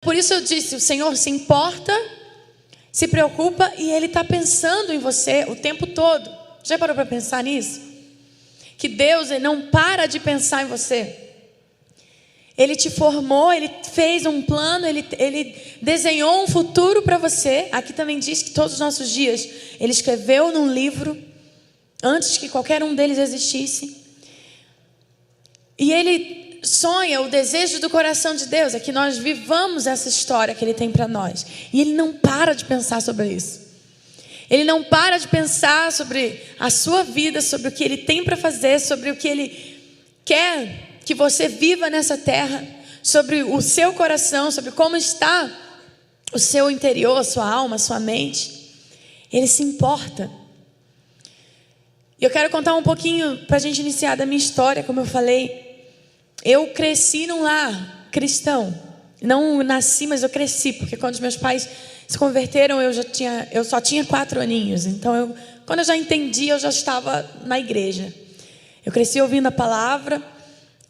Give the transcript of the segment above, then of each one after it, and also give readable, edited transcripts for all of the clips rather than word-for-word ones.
Por isso eu disse, o Senhor se importa, se preocupa e Ele está pensando em você o tempo todo. Já parou para pensar nisso? Que Deus, Ele não para de pensar em você. Ele te formou, Ele fez um plano, Ele desenhou um futuro para você. Aqui também diz que todos os nossos dias Ele escreveu num livro antes que qualquer um deles existisse. E Ele sonha, o desejo do coração de Deus é que nós vivamos essa história que Ele tem para nós. E Ele não para de pensar sobre isso. Ele não para de pensar sobre a sua vida, sobre o que Ele tem para fazer, sobre o que Ele quer que você viva nessa terra, sobre o seu coração, sobre como está o seu interior, a sua alma, a sua mente. Ele se importa. E eu quero contar um pouquinho para a gente iniciar da minha história, como eu falei. Eu cresci num lar cristão. Não nasci, mas eu cresci, porque quando os meus pais se converteram, eu só tinha 4 aninhos. Então, quando eu já entendi, eu já estava na igreja. Eu cresci ouvindo a palavra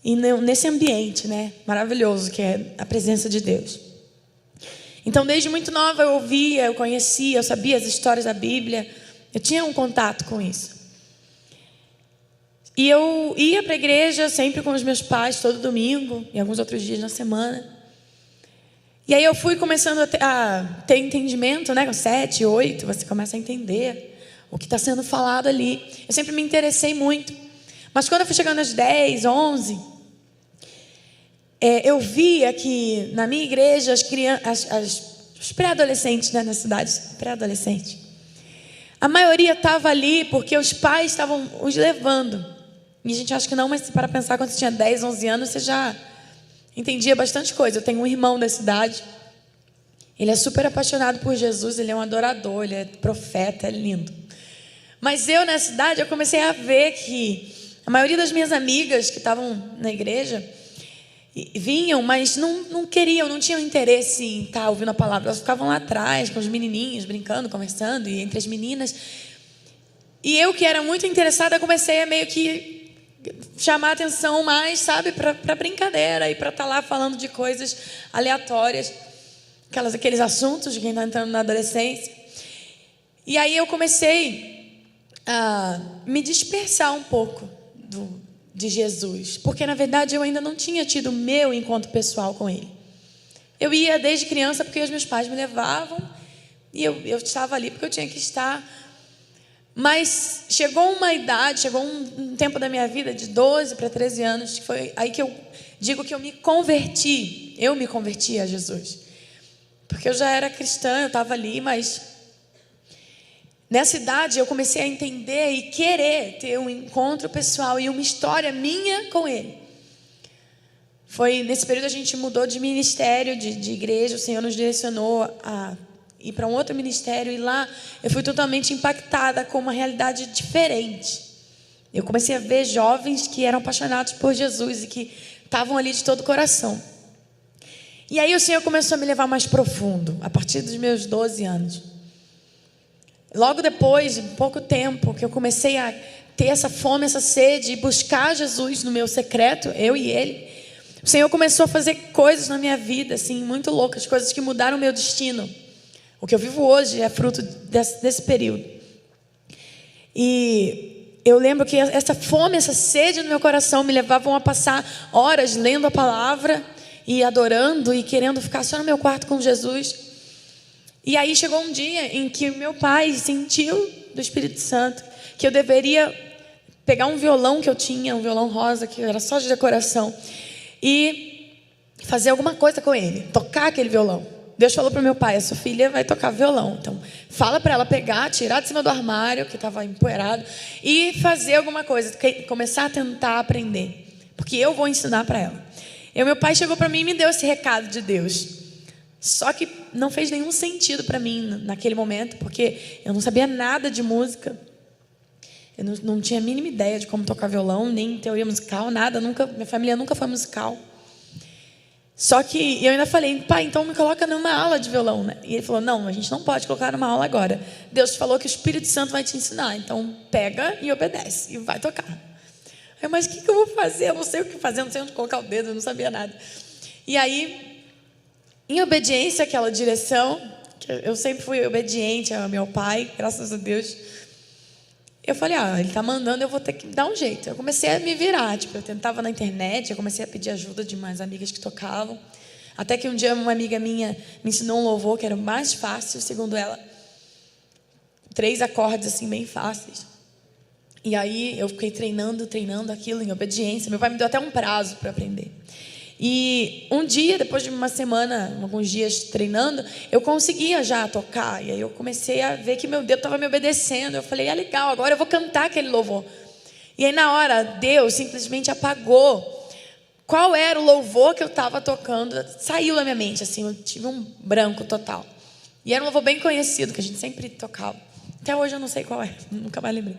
e nesse ambiente, né, maravilhoso que é a presença de Deus. Então, desde muito nova eu ouvia, eu conhecia, eu sabia as histórias da Bíblia. Eu tinha um contato com isso. E eu ia para a igreja sempre com os meus pais, todo domingo e alguns outros dias na semana. E aí eu fui começando a ter entendimento, né? Com 7, 8, você começa a entender o que está sendo falado ali. Eu sempre me interessei muito. Mas quando eu fui chegando aos 10, 11, eu via que na minha igreja os pré-adolescentes, né, na cidade, pré-adolescente, a maioria estava ali porque os pais estavam os levando. E a gente acha que não, mas para pensar, quando você tinha 10, 11 anos, você já entendia bastante coisa. Eu tenho um irmão da cidade, ele é super apaixonado por Jesus, ele é um adorador, ele é profeta, é lindo. Mas eu, na cidade, eu comecei a ver que a maioria das minhas amigas que estavam na igreja vinham, mas não queriam, não tinham interesse em estar ouvindo a palavra. Elas ficavam lá atrás, com os menininhos, brincando, conversando, e entre as meninas. E eu, que era muito interessada, comecei a meio que chamar atenção mais, sabe, para brincadeira e para estar lá falando de coisas aleatórias, aqueles assuntos de quem está entrando na adolescência. E aí eu comecei a me dispersar um pouco de Jesus, porque na verdade eu ainda não tinha tido o meu encontro pessoal com Ele. Eu ia desde criança porque os meus pais me levavam e eu estava ali porque eu tinha que estar. Mas chegou uma idade, chegou um tempo da minha vida de 12 para 13 anos, que foi aí que eu digo que eu me converti a Jesus. Porque eu já era cristã, eu estava ali, mas nessa idade eu comecei a entender e querer ter um encontro pessoal e uma história minha com Ele. Foi nesse período a gente mudou de ministério, de igreja, o Senhor nos direcionou a ir para um outro ministério, e lá eu fui totalmente impactada com uma realidade diferente. Eu comecei a ver jovens que eram apaixonados por Jesus e que estavam ali de todo o coração. E aí o Senhor começou a me levar mais profundo, a partir dos meus 12 anos. Logo depois, de pouco tempo, que eu comecei a ter essa fome, essa sede, e buscar Jesus no meu secreto, eu e Ele, o Senhor começou a fazer coisas na minha vida, assim, muito loucas, coisas que mudaram o meu destino. O que eu vivo hoje é fruto desse período. E eu lembro que essa fome, essa sede no meu coração me levavam a passar horas lendo a palavra e adorando e querendo ficar só no meu quarto com Jesus. E aí chegou um dia em que o meu pai sentiu do Espírito Santo que eu deveria pegar um violão que eu tinha, um violão rosa que era só de decoração, e fazer alguma coisa com ele, tocar aquele violão. Deus falou para o meu pai: a sua filha vai tocar violão, então fala para ela pegar, tirar de cima do armário que estava empoeirado e fazer alguma coisa, começar a tentar aprender, porque eu vou ensinar para ela. E meu pai chegou para mim e me deu esse recado de Deus. Só que não fez nenhum sentido para mim naquele momento, porque eu não sabia nada de música, eu não tinha a mínima ideia de como tocar violão, nem teoria musical, nada, minha família nunca foi musical. Só que eu ainda falei: pai, então me coloca numa aula de violão, né? E ele falou: não, a gente não pode colocar numa aula agora. Deus falou que o Espírito Santo vai te ensinar, então pega e obedece e vai tocar. Mas o que eu vou fazer? Eu não sei o que fazer, não sei onde colocar o dedo, eu não sabia nada. E aí em obediência àquela direção, que eu sempre fui obediente ao meu pai, graças a Deus, eu falei, ele tá mandando, eu vou ter que dar um jeito. Eu comecei a me virar, eu tentava na internet, eu comecei a pedir ajuda de umas amigas que tocavam, até que um dia uma amiga minha me ensinou um louvor que era o mais fácil, segundo ela, 3 acordes assim bem fáceis. E aí eu fiquei treinando aquilo em obediência. Meu pai me deu até um prazo para aprender. E um dia, depois de uma semana, alguns dias treinando, eu conseguia já tocar. E aí eu comecei a ver que meu dedo estava me obedecendo. Eu falei, legal, agora eu vou cantar aquele louvor. E aí na hora, Deus simplesmente apagou qual era o louvor que eu estava tocando. Saiu da minha mente, assim, eu tive um branco total. E era um louvor bem conhecido, que a gente sempre tocava. Até hoje eu não sei qual é, nunca mais lembrei.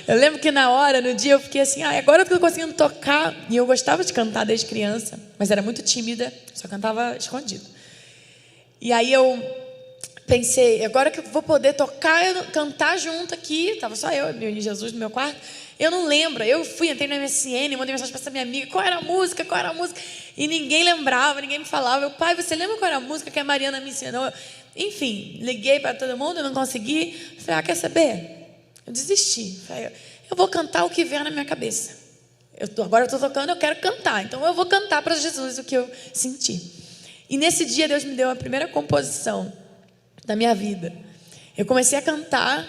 Eu lembro que na hora, no dia, eu fiquei assim, agora eu estou conseguindo tocar. E eu gostava de cantar desde criança, mas era muito tímida, só cantava escondido. E aí eu pensei, agora que eu vou poder tocar, cantar junto aqui. Estava só eu e Jesus no meu quarto. Eu não lembro, eu entrei no MSN, mandei mensagem para essa minha amiga, qual era a música? E ninguém lembrava, ninguém me falava. Pai, você lembra qual era a música que a Mariana me ensinou? Enfim, liguei para todo mundo, não consegui. Falei, quer saber? Eu desisti. Eu vou cantar o que vier na minha cabeça. Agora eu estou tocando, eu quero cantar. Então eu vou cantar para Jesus o que eu senti. E nesse dia Deus me deu a primeira composição da minha vida. Eu comecei a cantar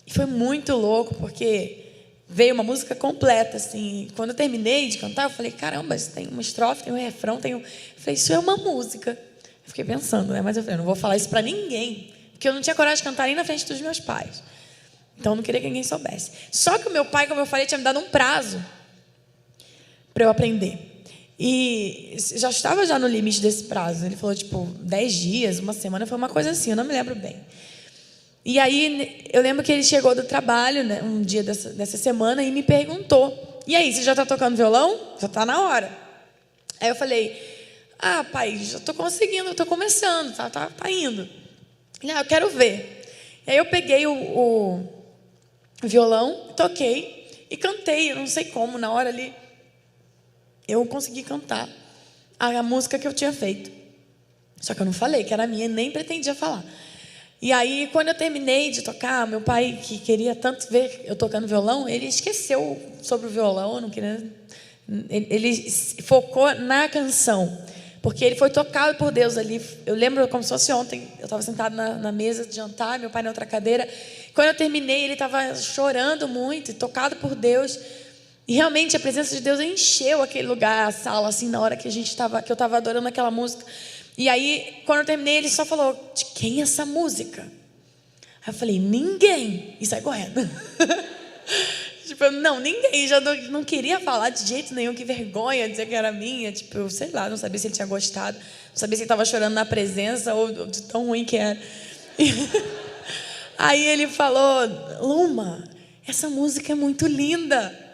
e foi muito louco, porque veio uma música completa, assim. Quando eu terminei de cantar, eu falei, caramba, isso tem uma estrofe, tem um refrão, Eu falei, isso é uma música. Eu fiquei pensando, né? Mas eu falei, eu não vou falar isso para ninguém, porque eu não tinha coragem de cantar nem na frente dos meus pais. Então eu não queria que ninguém soubesse. Só que o meu pai, como eu falei, tinha me dado um prazo para eu aprender. E já estava no limite desse prazo. Ele falou, 10 dias, uma semana, foi uma coisa assim, eu não me lembro bem. E aí eu lembro que ele chegou do trabalho, né, um dia dessa semana, e me perguntou, e aí, você já está tocando violão? Já está na hora. Aí eu falei, pai, já estou conseguindo, estou começando, tá indo. Ele, eu quero ver. E aí eu peguei o violão, toquei e cantei. Eu não sei como, na hora ali eu consegui cantar a música que eu tinha feito. Só que eu não falei que era minha, nem pretendia falar. E aí, quando eu terminei de tocar, meu pai, que queria tanto ver eu tocando violão, ele esqueceu sobre o violão, não queria. Ele focou na canção, porque ele foi tocado por Deus ali. Eu lembro como se fosse ontem, eu estava sentado na mesa de jantar, meu pai na outra cadeira. Quando eu terminei, ele estava chorando muito, tocado por Deus. E realmente a presença de Deus encheu aquele lugar, a sala, assim, na hora que eu estava adorando aquela música. E aí, quando eu terminei, ele só falou, de quem é essa música? Aí eu falei, ninguém. E saí correndo. Não, ninguém. Já não queria falar de jeito nenhum, que vergonha dizer que era minha. Sei lá, não sabia se ele tinha gostado. Não sabia se ele estava chorando na presença ou de tão ruim que era. Aí ele falou, Luma, essa música é muito linda.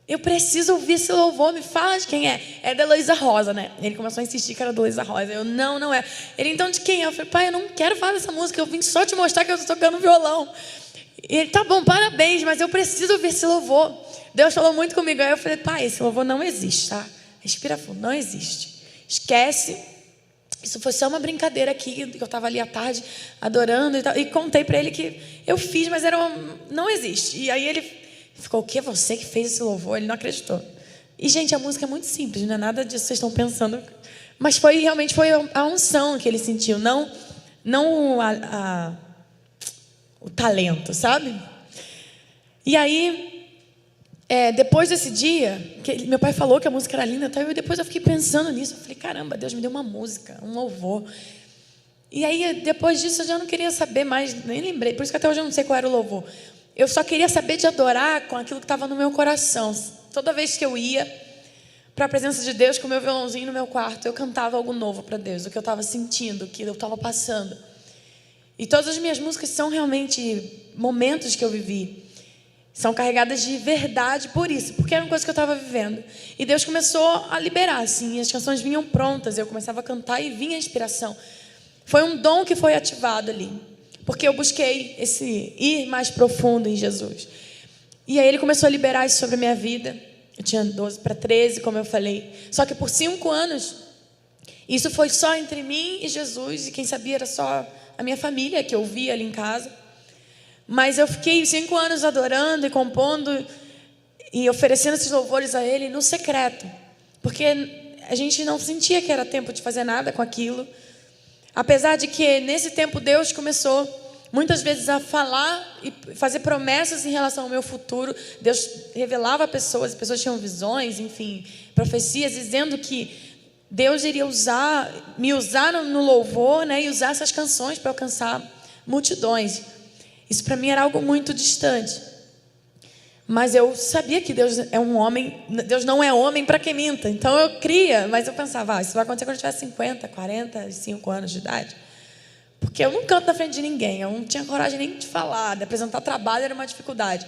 Eu preciso ouvir esse louvor, me fala de quem é. É da Heloísa Rosa, né? Ele começou a insistir que era da Heloísa Rosa. Eu, não é. Ele, então de quem é? Eu falei, pai, eu não quero falar dessa música, eu vim só te mostrar que eu estou tocando violão. E ele, tá bom, parabéns, mas eu preciso ouvir esse louvor. Deus falou muito comigo. Aí eu falei, pai, esse louvor não existe, tá? Respira fundo, não existe. Esquece. Isso foi só uma brincadeira aqui, que eu estava ali à tarde adorando e tal. E contei para ele que eu fiz, mas não existe. E aí ele ficou, o que é você que fez esse louvor? Ele não acreditou. E, gente, a música é muito simples, não é nada disso que vocês estão pensando. Mas realmente foi a unção que ele sentiu, não o talento, sabe? E aí, depois desse dia, meu pai falou que a música era linda, e depois eu fiquei pensando nisso. Eu falei, caramba, Deus me deu uma música, um louvor. E aí, depois disso, eu já não queria saber mais, nem lembrei. Por isso que até hoje eu não sei qual era o louvor. Eu só queria saber de adorar com aquilo que estava no meu coração. Toda vez que eu ia para a presença de Deus com o meu violãozinho no meu quarto, eu cantava algo novo para Deus, o que eu estava sentindo, o que eu estava passando. E todas as minhas músicas são realmente momentos que eu vivi. São carregadas de verdade por isso, porque era uma coisa que eu estava vivendo. E Deus começou a liberar, assim, as canções vinham prontas, eu começava a cantar e vinha a inspiração. Foi um dom que foi ativado ali. Porque eu busquei esse ir mais profundo em Jesus. E aí ele começou a liberar isso sobre a minha vida. Eu tinha 12 para 13, como eu falei. Só que por 5 anos, Isso foi só entre mim e Jesus, e quem sabia era só a minha família, que eu via ali em casa. Mas eu fiquei 5 anos adorando e compondo e oferecendo esses louvores a Ele no secreto, porque a gente não sentia que era tempo de fazer nada com aquilo. Apesar de que nesse tempo Deus começou muitas vezes a falar e fazer promessas em relação ao meu futuro. Deus revelava a pessoas, as pessoas tinham visões, enfim, profecias, dizendo que Deus iria me usar no louvor, né, e usar essas canções para alcançar multidões. Isso para mim era algo muito distante. Mas eu sabia que Deus é um homem, Deus não é homem para que minta. Então eu cria, mas eu pensava, isso vai acontecer quando eu tiver 50, 45 anos de idade. Porque eu não canto na frente de ninguém, eu não tinha coragem nem de falar, de apresentar trabalho era uma dificuldade.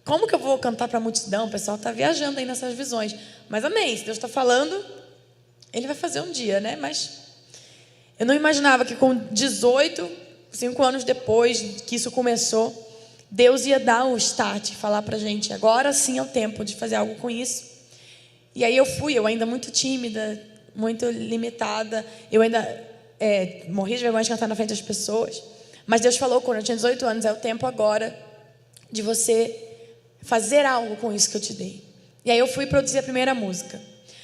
Como que eu vou cantar para a multidão? O pessoal está viajando aí nessas visões. Mas amém, se Deus está falando, Ele vai fazer um dia, né? Mas eu não imaginava que com 18, 5 anos depois que isso começou, Deus ia dar o start, falar pra gente, agora sim é o tempo de fazer algo com isso. E aí eu ainda muito tímida, muito limitada, eu ainda morria de vergonha de cantar na frente das pessoas. Mas Deus falou, quando eu tinha 18 anos, é o tempo agora de você fazer algo com isso que eu te dei. E aí eu fui produzir a primeira música.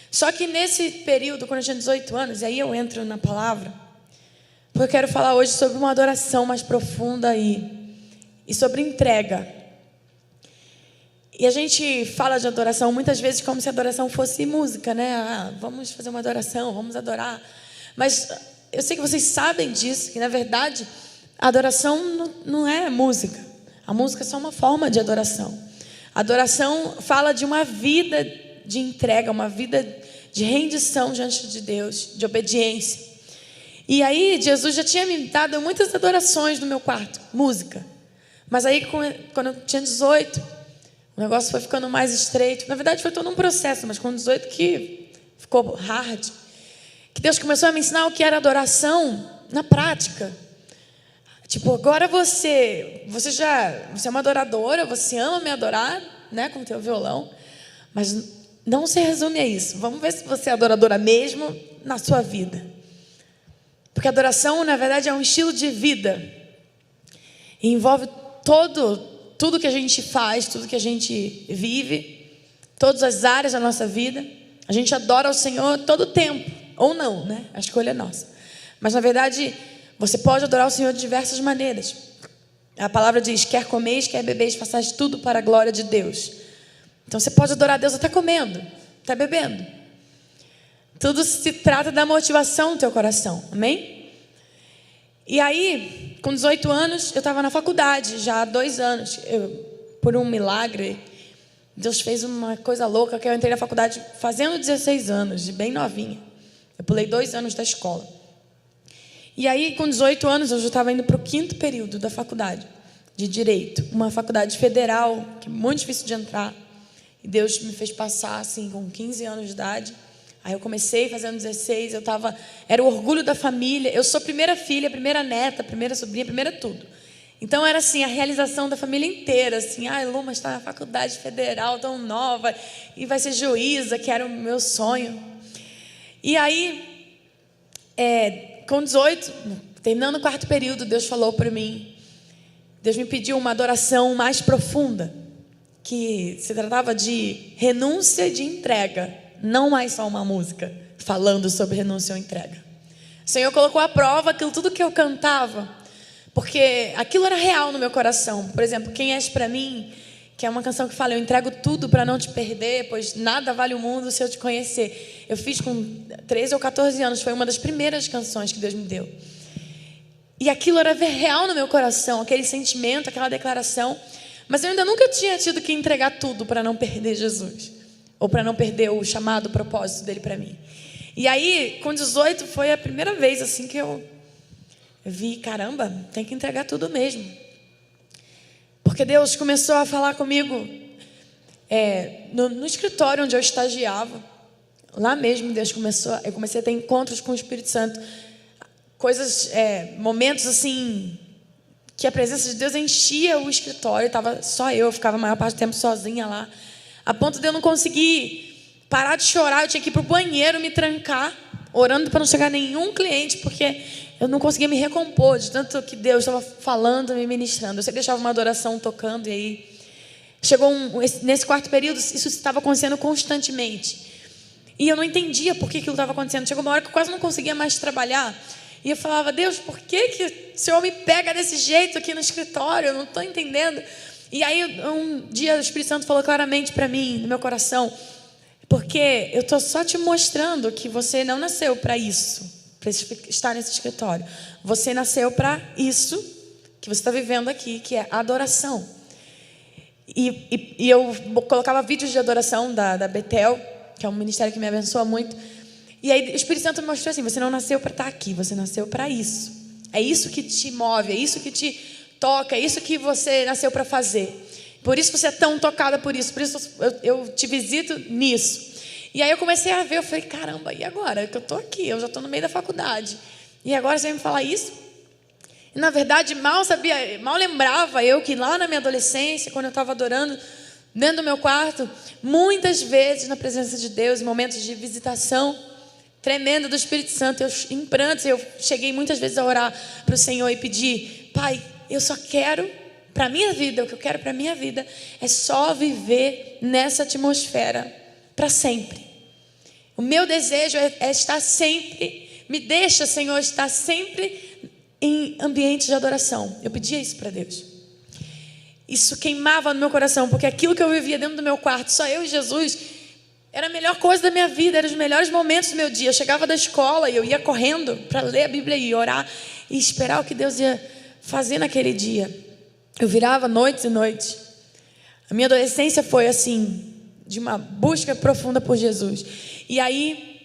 Só que nesse período, quando eu tinha 18 anos, e aí eu entro na palavra, porque eu quero falar hoje sobre uma adoração mais profunda e sobre entrega. E a gente fala de adoração muitas vezes como se a adoração fosse música, né? Vamos fazer uma adoração, vamos adorar. Mas eu sei que vocês sabem disso, que na verdade a adoração não é música. A música é só uma forma de adoração. A adoração fala de uma vida de entrega, uma vida de rendição diante de Deus, de obediência. E aí Jesus já tinha me dado muitas adorações no meu quarto, música. Mas aí, quando eu tinha 18, o negócio foi ficando mais estreito. Na verdade, foi todo um processo, mas com 18 que ficou hard. Que Deus começou a me ensinar o que era adoração na prática. Tipo, agora você é uma adoradora, você ama me adorar, né, com o teu violão. Mas não se resume a isso. Vamos ver se você é adoradora mesmo na sua vida. Porque adoração, na verdade, é um estilo de vida. E envolve tudo que a gente faz, tudo que a gente vive, todas as áreas da nossa vida. A gente adora ao Senhor todo o tempo, ou não, né? A escolha é nossa. Mas na verdade, você pode adorar o Senhor de diversas maneiras. A palavra diz, quer comeis, quer bebeis, façais tudo para a glória de Deus. Então você pode adorar a Deus até comendo, até bebendo. Tudo se trata da motivação do teu coração, amém? E aí, com 18 anos, eu estava na faculdade, já há 2 anos. Por um milagre, Deus fez uma coisa louca, que eu entrei na faculdade fazendo 16 anos, bem novinha. Eu pulei 2 anos da escola. E aí, com 18 anos, eu já estava indo para o 5º período da faculdade, de Direito. Uma faculdade federal, que é muito difícil de entrar. E Deus me fez passar, assim, com 15 anos de idade. Aí eu comecei fazendo 16, era o orgulho da família. Eu sou primeira filha, primeira neta, primeira sobrinha, primeira tudo. Então era assim, a realização da família inteira, assim, Luma está na faculdade federal, tão nova, e vai ser juíza, que era o meu sonho. E aí, com 18, terminando o 4º período, Deus falou para mim, Deus me pediu uma adoração mais profunda, que se tratava de renúncia e de entrega. Não mais só uma música falando sobre renúncia ou entrega. O Senhor colocou à prova tudo que eu cantava, porque aquilo era real no meu coração. Por exemplo, Quem És Pra Mim, que é uma canção que fala, eu entrego tudo para não te perder, pois nada vale o mundo se eu te conhecer. Eu fiz com 13 ou 14 anos, foi uma das primeiras canções que Deus me deu. E aquilo era real no meu coração, aquele sentimento, aquela declaração. Mas eu ainda nunca tinha tido que entregar tudo para não perder Jesus. Ou para não perder o chamado, o propósito dele para mim. E aí, com 18, foi a primeira vez assim que eu vi, caramba, tem que entregar tudo mesmo. Porque Deus começou a falar comigo no escritório onde eu estagiava. Lá mesmo eu comecei a ter encontros com o Espírito Santo. Momentos assim, que a presença de Deus enchia o escritório. Estava só eu ficava a maior parte do tempo sozinha lá. A ponto de eu não conseguir parar de chorar, eu tinha que ir para o banheiro, me trancar, orando para não chegar nenhum cliente, porque eu não conseguia me recompor de tanto que Deus estava falando, me ministrando. Eu sempre deixava uma adoração tocando, e aí chegou nesse quarto período, isso estava acontecendo constantemente. E eu não entendia por que aquilo estava acontecendo. Chegou uma hora que eu quase não conseguia mais trabalhar. E eu falava, Deus, por que o Senhor me pega desse jeito aqui no escritório? Eu não estou entendendo. E aí um dia o Espírito Santo falou claramente para mim, no meu coração, porque eu estou só te mostrando que você não nasceu para isso, para estar nesse escritório. Você nasceu para isso que você está vivendo aqui, que é adoração. E eu colocava vídeos de adoração da Betel, que é um ministério que me abençoa muito. E aí o Espírito Santo me mostrou assim, você não nasceu para estar aqui, você nasceu para isso. É isso que te move, é isso que te toca, é isso que você nasceu para fazer. Por isso você é tão tocada por isso eu te visito nisso. E aí eu comecei a ver, eu falei, caramba, e agora que eu estou aqui, eu já estou no meio da faculdade. E agora você vai me falar isso? E na verdade mal lembrava eu que lá na minha adolescência, quando eu estava adorando dentro do meu quarto, muitas vezes na presença de Deus, em momentos de visitação tremenda do Espírito Santo, eu em prantos, eu cheguei muitas vezes a orar para o Senhor e pedir, Pai, eu só quero para a minha vida, o que eu quero para a minha vida é só viver nessa atmosfera para sempre. O meu desejo é estar sempre, me deixa, Senhor, estar sempre em ambientes de adoração. Eu pedia isso para Deus. Isso queimava no meu coração, porque aquilo que eu vivia dentro do meu quarto, só eu e Jesus, era a melhor coisa da minha vida, eram os melhores momentos do meu dia. Eu chegava da escola e eu ia correndo para ler a Bíblia e orar e esperar o que Deus ia fazer naquele dia. Eu virava noites e noites. A minha adolescência foi assim, de uma busca profunda por Jesus. E aí,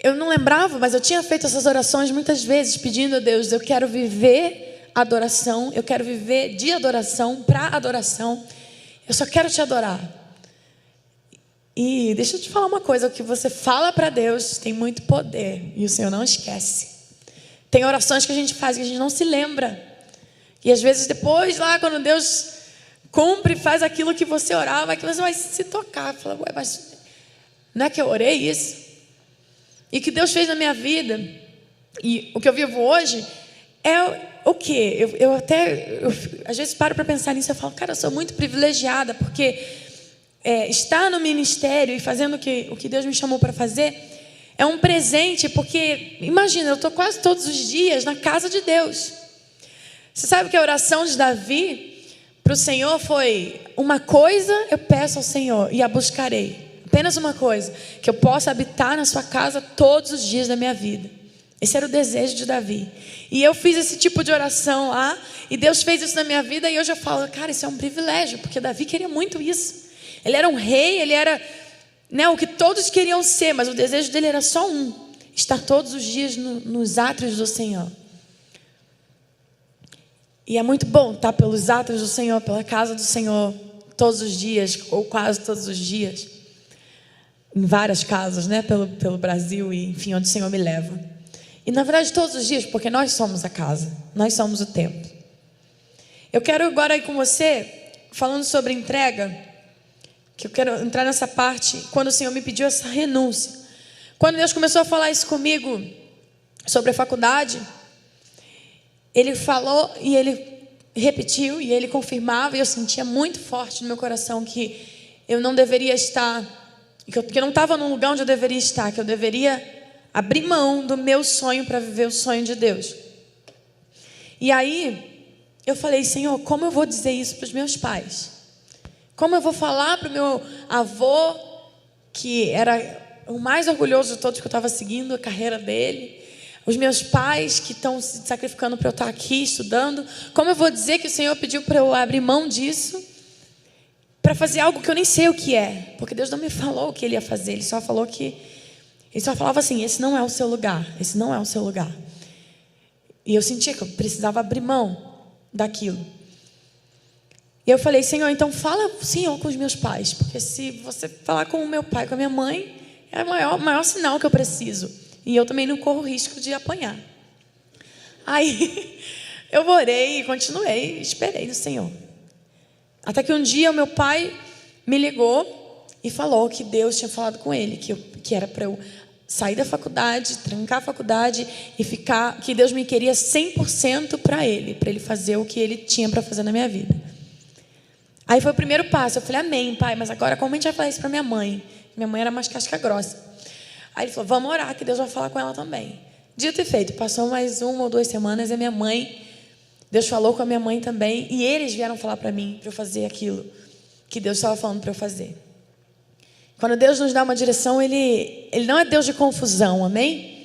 eu não lembrava, mas eu tinha feito essas orações muitas vezes, pedindo a Deus, eu quero viver adoração, eu quero viver de adoração para adoração. Eu só quero te adorar. E deixa eu te falar uma coisa, o que você fala para Deus tem muito poder, e o Senhor não esquece. Tem orações que a gente faz que a gente não se lembra. E às vezes depois lá, quando Deus cumpre, faz aquilo que você orava, que você vai se tocar. Fala, ué, mas não é que eu orei isso? E o que Deus fez na minha vida, e o que eu vivo hoje, é o quê? Eu às vezes paro para pensar nisso, eu falo, cara, eu sou muito privilegiada, porque estar no ministério e fazendo o que Deus me chamou para fazer, é um presente, porque, imagina, eu estou quase todos os dias na casa de Deus. Você sabe que a oração de Davi para o Senhor foi, uma coisa eu peço ao Senhor e a buscarei. Apenas uma coisa, que eu possa habitar na sua casa todos os dias da minha vida. Esse era o desejo de Davi. E eu fiz esse tipo de oração lá, e Deus fez isso na minha vida, e hoje eu falo, cara, isso é um privilégio, porque Davi queria muito isso. Ele era um rei, ele era o que todos queriam ser, mas o desejo dele era só um, estar todos os dias nos átrios do Senhor. E é muito bom estar pelos átrios do Senhor, pela casa do Senhor, todos os dias, ou quase todos os dias. Em várias casas, pelo Brasil e enfim, onde o Senhor me leva. E na verdade todos os dias, porque nós somos a casa, nós somos o templo. Eu quero agora ir com você, falando sobre entrega, que eu quero entrar nessa parte, quando o Senhor me pediu essa renúncia. Quando Deus começou a falar isso comigo, sobre a faculdade, Ele falou e Ele repetiu e Ele confirmava, e eu sentia muito forte no meu coração que eu não deveria estar, que eu não estava num lugar onde eu deveria estar, que eu deveria abrir mão do meu sonho para viver o sonho de Deus. E aí eu falei, Senhor, como eu vou dizer isso para os meus pais? Como eu vou falar para o meu avô, que era o mais orgulhoso de todos, que eu estava seguindo a carreira dele, os meus pais que estão se sacrificando para eu estar aqui estudando? Como eu vou dizer que o Senhor pediu para eu abrir mão disso para fazer algo que eu nem sei o que é? Porque Deus não me falou o que Ele ia fazer. Ele só falava assim, esse não é o seu lugar, esse não é o seu lugar. E eu sentia que eu precisava abrir mão daquilo. E eu falei, Senhor, então fala, Senhor, com os meus pais, porque se você falar com o meu pai, com a minha mãe, é o maior sinal que eu preciso. E eu também não corro risco de apanhar. Aí eu orei e continuei, esperei no Senhor. Até que um dia o meu pai me ligou e falou que Deus tinha falado com ele, que era para eu sair da faculdade, trancar a faculdade e ficar, que Deus me queria 100% para Ele fazer o que Ele tinha para fazer na minha vida. Aí foi o primeiro passo. Eu falei, amém, pai, mas agora como a gente vai falar isso para minha mãe? Minha mãe era mais casca grossa. Aí ele falou, vamos orar que Deus vai falar com ela também. Dito e feito, passou mais 1 ou 2 semanas e a minha mãe, Deus falou com a minha mãe também, e eles vieram falar para mim, para eu fazer aquilo que Deus estava falando para eu fazer. Quando Deus nos dá uma direção, Ele não é Deus de confusão, amém?